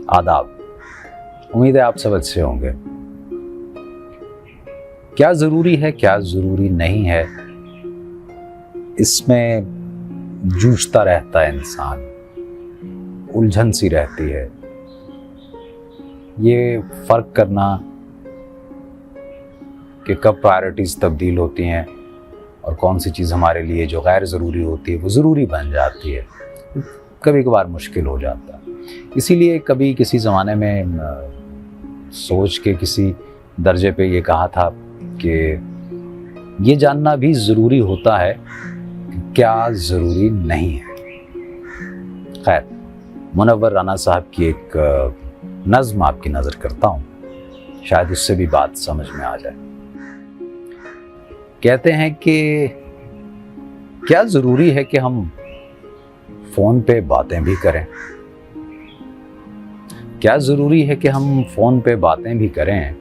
आदाब। उम्मीद है आप सब अच्छे होंगे। क्या ज़रूरी है, क्या ज़रूरी नहीं है, इसमें जूझता रहता है इंसान, उलझन सी रहती है। ये फ़र्क करना कि कब प्रायोरिटीज़ तब्दील होती हैं और कौन सी चीज़ हमारे लिए जो गैर ज़रूरी होती है वो ज़रूरी बन जाती है, कभी कभार मुश्किल हो जाता है। इसीलिए कभी किसी ज़माने में सोच के किसी दर्जे पे ये कहा था कि ये जानना भी ज़रूरी होता है कि क्या ज़रूरी नहीं है। खैर, मुनव्वर राना साहब की एक नज़्म आपकी नज़र करता हूँ, शायद उससे भी बात समझ में आ जाए। कहते हैं कि क्या ज़रूरी है कि हम फ़ोन पे बातें भी करें, क्या ज़रूरी है कि हम फ़ोन पे बातें भी करें,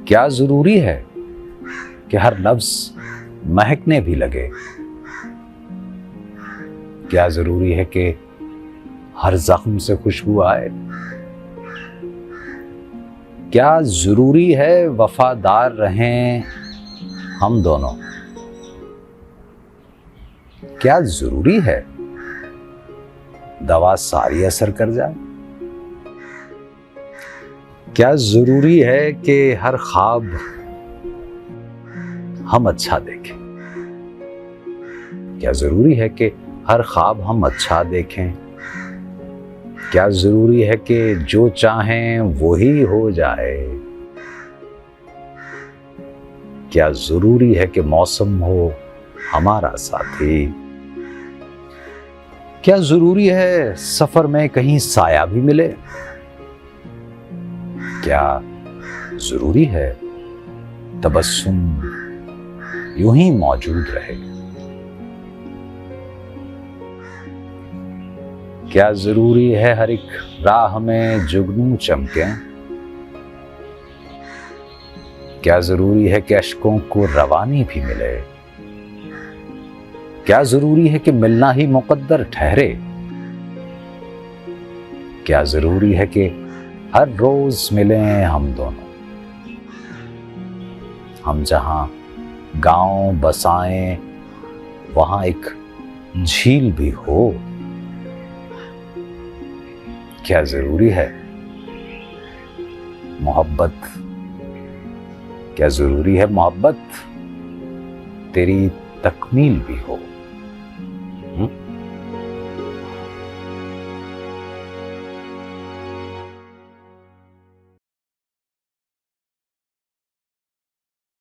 क्या ज़रूरी है कि हर लफ्ज़ महकने भी लगे, क्या ज़रूरी है कि हर ज़ख्म से खुशबू आए, क्या ज़रूरी है वफ़ादार रहें हम दोनों, क्या ज़रूरी है दवा सारी असर कर जाए, क्या ज़रूरी है कि हर ख्वाब हम अच्छा देखें, क्या ज़रूरी है कि हर ख्वाब हम अच्छा देखें, क्या ज़रूरी है कि जो चाहें वो ही हो जाए, क्या ज़रूरी है कि मौसम हो हमारा साथी, क्या ज़रूरी है सफ़र में कहीं साया भी मिले, क्या ज़रूरी है तबस्सुम यूं ही मौजूद रहे, क्या ज़रूरी है हर एक राह में जुगनू चमके, क्या ज़रूरी है कि अश्कों को रवानी भी मिले, क्या ज़रूरी है कि मिलना ही मुक़द्दर ठहरे, क्या ज़रूरी है कि हर रोज़ मिलें हम दोनों, हम जहाँ गाँव बसाएं वहाँ एक झील भी हो, क्या ज़रूरी है मोहब्बत, क्या ज़रूरी है मोहब्बत तेरी तकमील भी हो।